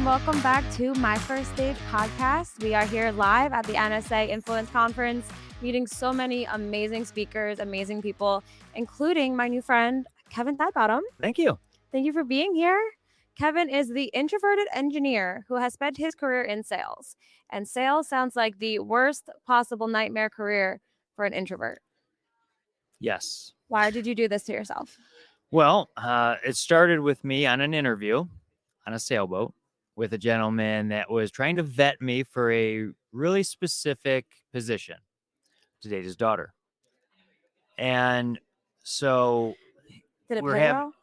welcome back to My First Stage podcast. We are here live at the NSA Influence Conference, meeting so many amazing speakers, amazing people, including my new friend, Kevin Sidebottom. Thank you. Thank you for being here. Kevin is the introverted engineer who has spent his career in sales. And sales sounds like the worst possible nightmare career for an introvert. Yes. Why did you do this to yourself? Well, it started with me on an interview on a sailboat with a gentleman that was trying to vet me for a really specific position to date his daughter. And so Did it we're pay having, well?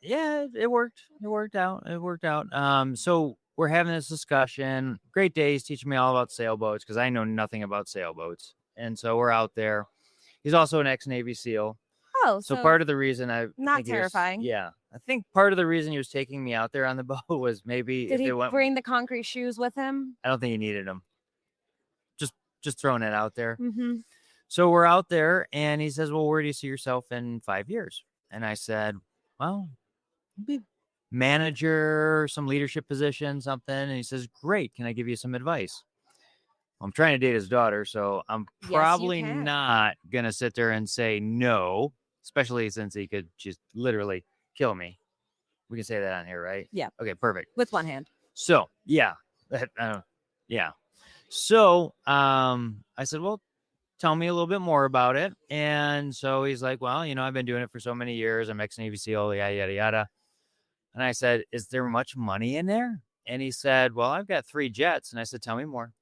yeah, it worked. It worked out. So we're having this discussion. Great day. He's teaching me all about sailboats because I know nothing about sailboats. And so we're out there. He's also an ex-Navy SEAL. Oh, So part of the reason not terrifying. I think part of the reason he was taking me out there on the boat was maybe Did he bring the concrete shoes with him? I don't think he needed them. Just throwing it out there. Mm-hmm. So we're out there, and he says, "Well, where do you see yourself in 5 years?" And I said, "Well, be manager, some leadership position, something." And he says, "Great. Can I give you some advice?" I'm trying to date his daughter, so I'm probably not gonna sit there and say no. Especially since he could just literally kill me. We can say that on here, right? Yeah. Okay, perfect. With one hand. So, yeah. Yeah. So, I said, well, tell me a little bit more about it. And so he's like, well, I've been doing it for so many years. I'm ex-Navy SEAL, yada, yada, yada. And I said, is there much money in there? And he said, well, I've got 3 jets. And I said, tell me more.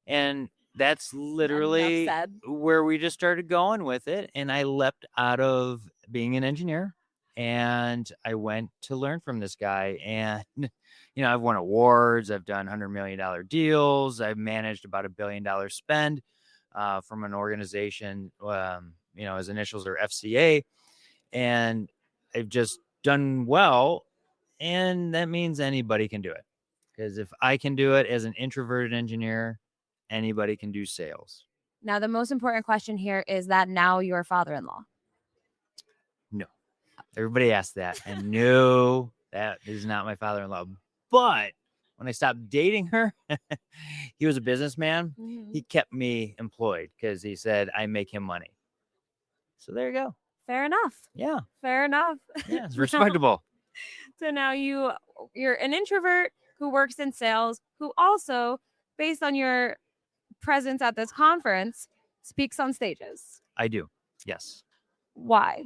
And that's literally where we just started going with it. And I leapt out of being an engineer and I went to learn from this guy. And, I've won awards. I've done $100 million deals. I've managed about $1 billion spend from an organization, his initials are FCA. And I've just done well. And that means anybody can do it. Because if I can do it as an introverted engineer, anybody can do sales. Now, the most important question here is that now your father-in-law? No. Everybody asked that. And no, that is not my father-in-law. But when I stopped dating her, he was a businessman. Mm-hmm. He kept me employed because he said I make him money. So there you go. Fair enough. Yeah. Fair enough. Yeah, it's respectable. So now you're an introvert who works in sales, who also, based on your presence at this conference, speaks on stages. I do. Yes. Why?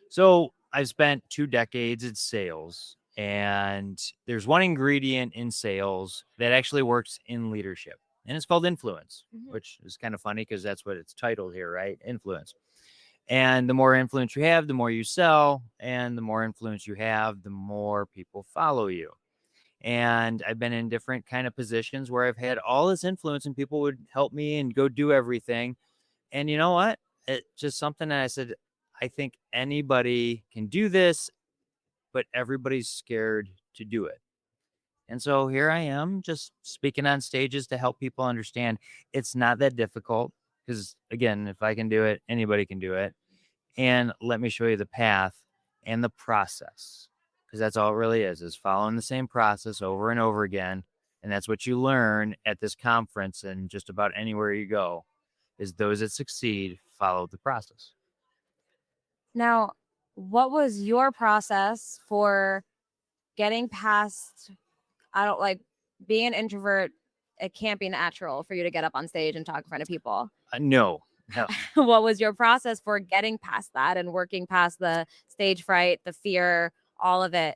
So I've spent 2 decades in sales, and there's one ingredient in sales that actually works in leadership, and it's called influence, mm-hmm. which is kind of funny because that's what it's titled here, right? Influence. And the more influence you have, the more you sell, and the more influence you have, the more people follow you. And I've been in different kind of positions where I've had all this influence and people would help me and go do everything. And you know what? It's just something that I said, I think anybody can do this, but everybody's scared to do it. And so here I am just speaking on stages to help people understand it's not that difficult. Because again, if I can do it, anybody can do it. And let me show you the path and the process. Because that's all it really is following the same process over and over again. And that's what you learn at this conference and just about anywhere you go, is those that succeed follow the process. Now, what was your process for getting past, being an introvert? It can't be natural for you to get up on stage and talk in front of people. No. What was your process for getting past that and working past the stage fright, the fear, all of it,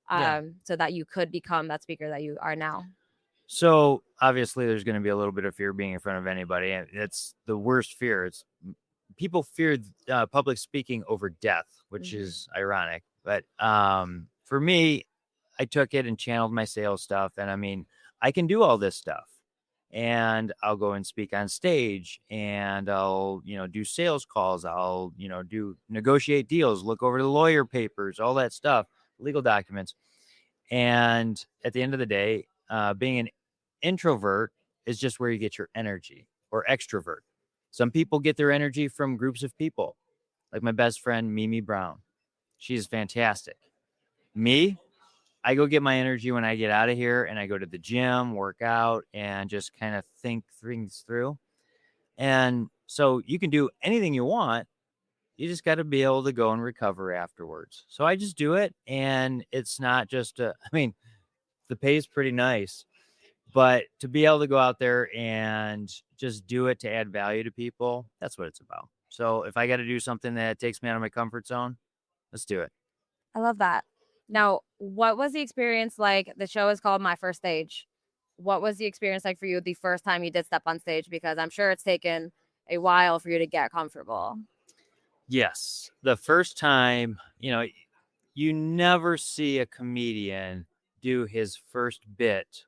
so that you could become that speaker that you are now? So obviously there's going to be a little bit of fear being in front of anybody. It's the worst fear. It's people fear public speaking over death, which mm-hmm. is ironic. But for me, I took it and channeled my sales stuff. And I mean, I can do all this stuff. And I'll go and speak on stage and I'll, do sales calls. I'll, negotiate deals, look over the lawyer papers, all that stuff, legal documents. And at the end of the day, being an introvert is just where you get your energy, or extrovert. Some people get their energy from groups of people, like my best friend, Mimi Brown. She's fantastic. Me, I go get my energy when I get out of here, and I go to the gym, work out, and just kind of think things through. And so you can do anything you want. You just got to be able to go and recover afterwards. So I just do it. And it's not just, I mean, the pay is pretty nice, but to be able to go out there and just do it to add value to people, that's what it's about. So if I got to do something that takes me out of my comfort zone, let's do it. I love that. Now, what was the experience like? The show is called My First Stage. What was the experience like for you the first time you did step on stage? Because I'm sure it's taken a while for you to get comfortable. Yes. The first time, you never see a comedian do his first bit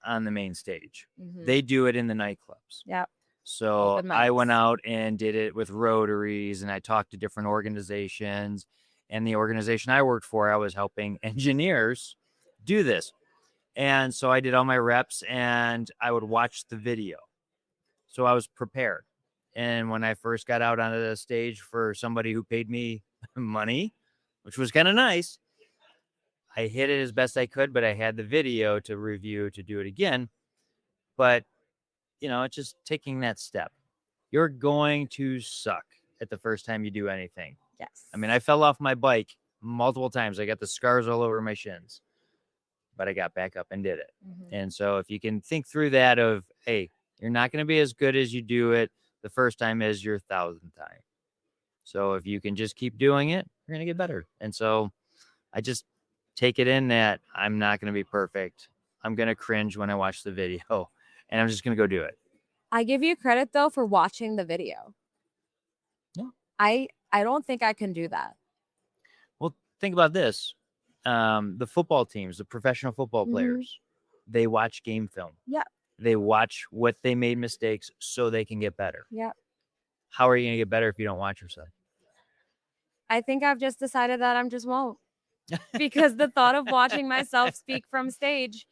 on the main stage. They do it in the nightclubs. Yep. So Open I went mics. out and did it with rotaries, and I talked to different organizations. And the organization I worked for, I was helping engineers do this. And so I did all my reps, and I would watch the video. So I was prepared. And when I first got out onto the stage for somebody who paid me money, which was kind of nice, I hit it as best I could, but I had the video to review to do it again. But, it's just taking that step. You're going to suck at the first time you do anything. Yes. I mean, I fell off my bike multiple times. I got the scars all over my shins, but I got back up and did it. And so if you can think through that of, hey, you're not going to be as good as you do it the first time as your 1,000th time. So if you can just keep doing it, you're going to get better. And so I just take it in that I'm not going to be perfect. I'm going to cringe when I watch the video, and I'm just going to go do it. I give you credit though for watching the video. No. I don't think I can do that. Well, think about this. The football teams, the professional football players, they watch game film. Yeah. They watch what they made mistakes so they can get better. Yeah. How are you going to get better if you don't watch yourself? I think I've just decided that I'm just won't. Because the thought of watching myself speak from stage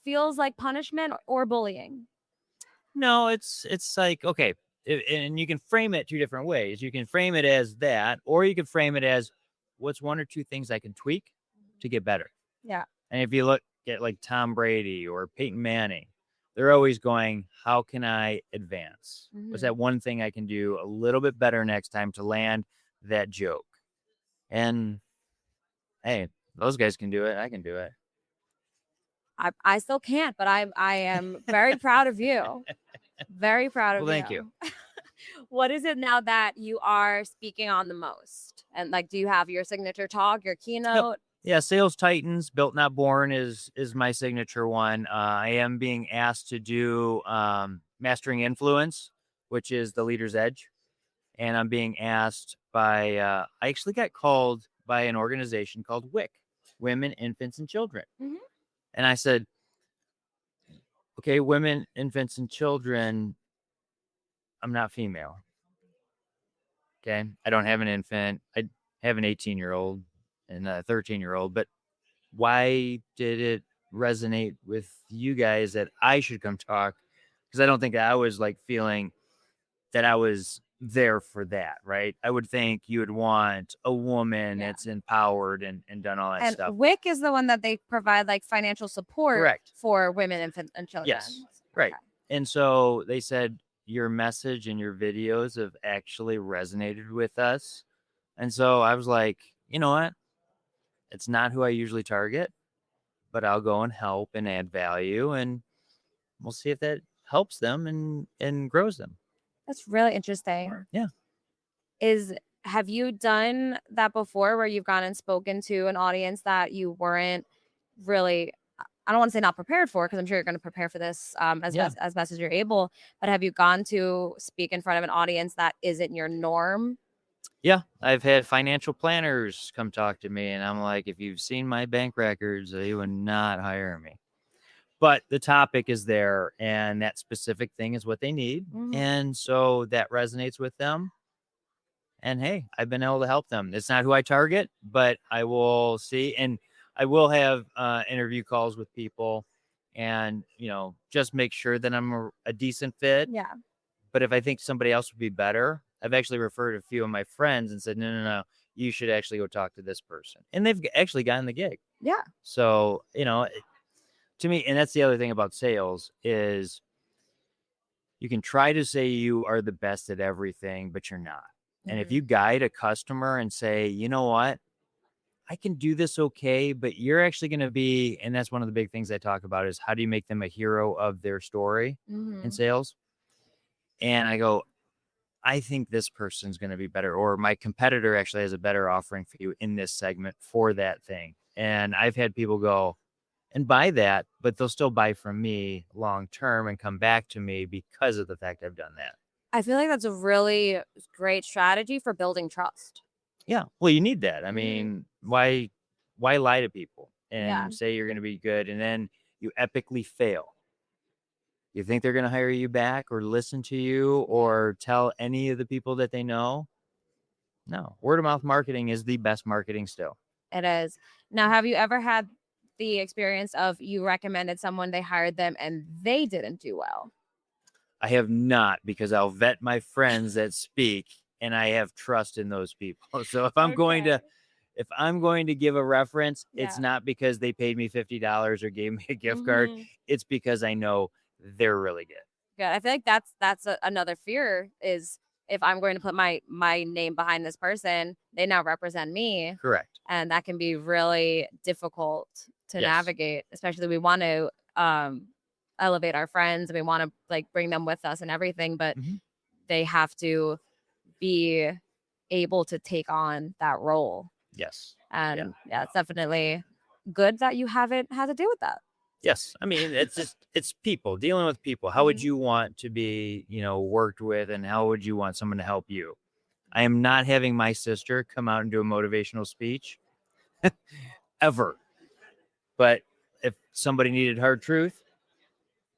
feels like punishment or bullying. No, it's like, okay, and you can frame it two different ways. You can frame it as that, or you can frame it as what's one or two things I can tweak to get better. Yeah. And if you look at like Tom Brady or Peyton Manning, they're always going, how can I advance? What's that one thing I can do a little bit better next time to land that joke? And hey, those guys can do it. I can do it. I still can't, but I am very proud of you. Very proud of you. Well, thank you. What is it now that you are speaking on the most? And like, do you have your signature talk, your keynote? Yep. Yeah, Sales Titans, Built Not Born is my signature one. I am being asked to do Mastering Influence, which is the leader's edge. And I'm being asked by, I actually got called by an organization called WIC, Women, Infants, and Children. And I said, okay, women, infants, and children, I'm not female. Okay, I don't have an infant. I have an 18-year-old and a 13-year-old, but why did it resonate with you guys that I should come talk? Because I don't think I was like feeling that I was there for that, right? I would think you would want a woman that's empowered and done all that stuff. And WIC is the one that they provide like financial support for women, infants, and children. Yes, right. And so they said, your message and your videos have actually resonated with us. And so I was like, you know what? It's not who I usually target, but I'll go and help and add value, and we'll see if that helps them and grows them. That's really interesting. Yeah. Have you done that before where you've gone and spoken to an audience that you weren't really, I don't want to say not prepared for, because I'm sure you're going to prepare for this as best as you're able, but have you gone to speak in front of an audience that isn't your norm? Yeah, I've had financial planners come talk to me, and I'm like, if you've seen my bank records, you would not hire me. But the topic is there, and that specific thing is what they need. And so that resonates with them. And hey, I've been able to help them. It's not who I target, but I will see. And I will have interview calls with people and, just make sure that I'm a decent fit. Yeah. But if I think somebody else would be better, I've actually referred a few of my friends and said, no, you should actually go talk to this person. And they've actually gotten the gig. Yeah. So, to me, and that's the other thing about sales is you can try to say you are the best at everything, but you're not. And if you guide a customer and say, you know what, I can do this okay, but you're actually going to be, and that's one of the big things I talk about is how do you make them a hero of their story in sales? And I go, I think this person's going to be better, or my competitor actually has a better offering for you in this segment for that thing. And I've had people go and buy that, but they'll still buy from me long term and come back to me because of the fact I've done that. I feel like that's a really great strategy for building trust. Yeah. Well, you need that. I mean, why lie to people Yeah. and say you're going to be good and then you epically fail? You think they're going to hire you back or listen to you or tell any of the people that they know? No. Word of mouth marketing is the best marketing still. It is. Now, have you ever had the experience of you recommended someone, they hired them, and they didn't do well? I have not, because I'll vet my friends that speak and I have trust in those people. So if I'm going to give a reference, it's not because they paid me $50 or gave me a gift card. It's because I know they're really good. Good. I feel like that's another fear is if I'm going to put my name behind this person, they now represent me. Correct. And that can be really difficult to navigate, especially we want to elevate our friends and we want to like bring them with us and everything, but they have to be able to take on that role. Yes. And it's definitely good that you haven't had to deal with that. Yes. I mean, it's people, dealing with people. How would you want to be, worked with, and how would you want someone to help you? I am not having my sister come out and do a motivational speech ever. But if somebody needed hard truth,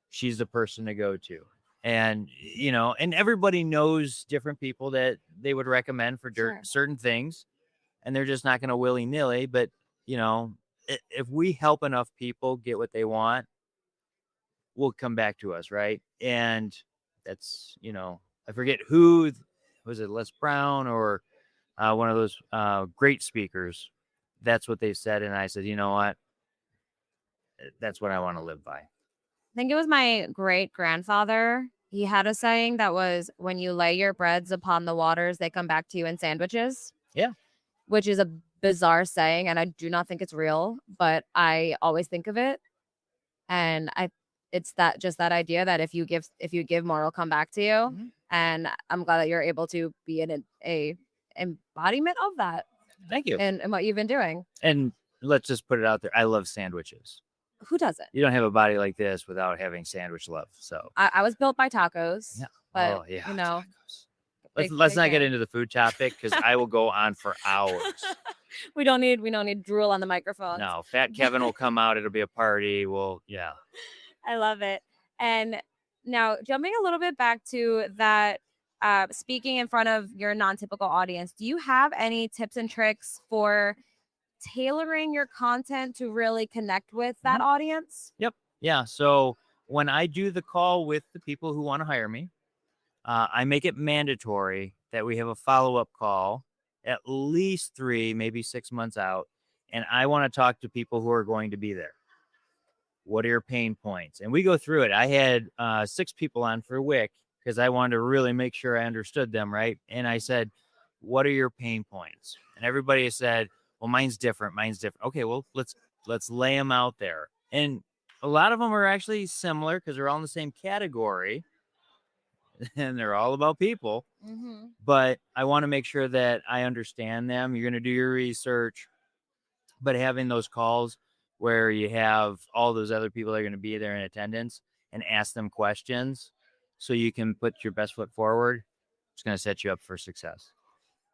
she's the person to go to. And, and everybody knows different people that they would recommend for certain things. And they're just not going to willy-nilly. But, if we help enough people get what they want, will come back to us, right? And that's, I forget who was it, Les Brown or one of those great speakers. That's what they said, and I said, you know what? That's what I want to live by. I think it was my great grandfather. He had a saying that was, when you lay your breads upon the waters, they come back to you in sandwiches. Yeah. Which is a bizarre saying, and I do not think it's real, but I always think of it. And it's that idea that if you give more, it'll come back to you. And I'm glad that you're able to be an embodiment of that. Thank you. And what you've been doing. And let's just put it out there. I love sandwiches. Who doesn't? You don't have a body like this without having sandwich love. So I was built by tacos. Yeah. But tacos. Let's not get into the food topic because I will go on for hours. we don't need drool on the microphone. No, Fat Kevin will come out. It'll be a party. I love it. And now jumping a little bit back to that, speaking in front of your non-typical audience, do you have any tips and tricks for tailoring your content to really connect with that audience? Yep. Yeah. So when I do the call with the people who want to hire me, I make it mandatory that we have a follow-up call at least 3, maybe 6 months out. And I want to talk to people who are going to be there. What are your pain points? And we go through it. I had 6 people on for WIC because I wanted to really make sure I understood them, right? And I said, what are your pain points? And everybody said, well, mine's different. Okay, well, let's lay them out there. And a lot of them are actually similar because they're all in the same category. And they're all about people. But I want to make sure that I understand them. You're going to do your research. But having those calls where you have all those other people that are going to be there in attendance and ask them questions so you can put your best foot forward, it's going to set you up for success.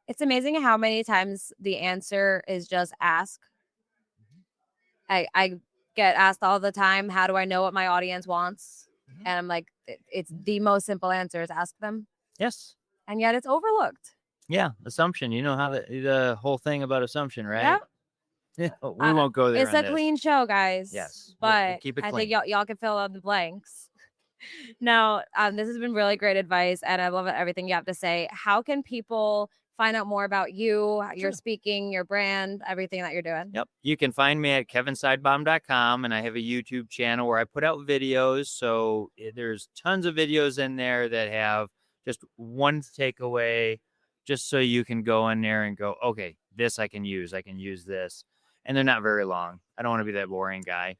It's amazing how many times the answer is just ask. I get asked all the time, how do I know what my audience wants? And I'm like, it's the most simple answer is ask them. Yes. And yet it's overlooked. Yeah. Assumption. You know how the whole thing about assumption, right? Yep. Yeah, we won't go there. It's a clean show, guys. Yes. But we'll keep it clean. I think y'all can fill out the blanks. Now, this has been really great advice, and I love everything you have to say. How can people find out more about you, your Sure. speaking, your brand, everything that you're doing? Yep. You can find me at kevinsidebottom.com, and I have a YouTube channel where I put out videos. So there's tons of videos in there that have just one takeaway, just so you can go in there and go, okay, this I can use this. And they're not very long. I don't want to be that boring guy.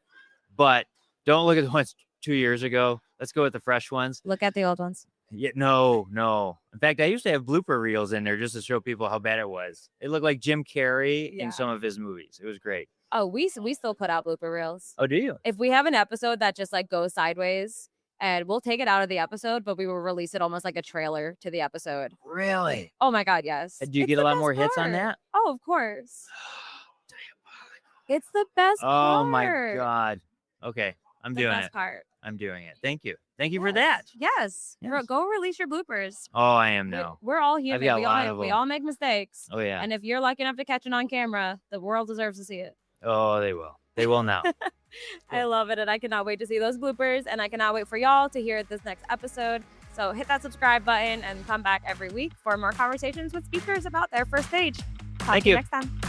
But don't look at the ones 2 years ago. Let's go with the fresh ones. Look at the old ones. Yeah, no. In fact, I used to have blooper reels in there just to show people how bad it was. It looked like Jim Carrey Yeah. in some of his movies. It was great. Oh, we still put out blooper reels. Oh, do you? If we have an episode that just like goes sideways, and we'll take it out of the episode, but we will release it almost like a trailer to the episode. Really? Oh my God, yes. Do you It's get the a lot best more hits on part. that? Oh, of course. It's the best part. Oh my God. Okay, I'm The doing best it. part. I'm doing it. Thank you. Thank you for that. Yes. Yes. Go release your bloopers. Oh, I am now. We're all human. got a We lot all, of we them. all make mistakes. Oh yeah. And if you're lucky enough to catch it on camera, the world deserves to see it. Oh, they will. They will now. I love it. And I cannot wait to see those bloopers. And I cannot wait for y'all to hear this next episode. So hit that subscribe button and come back every week for more conversations with speakers about their first stage. Talk Thank to you you. next time.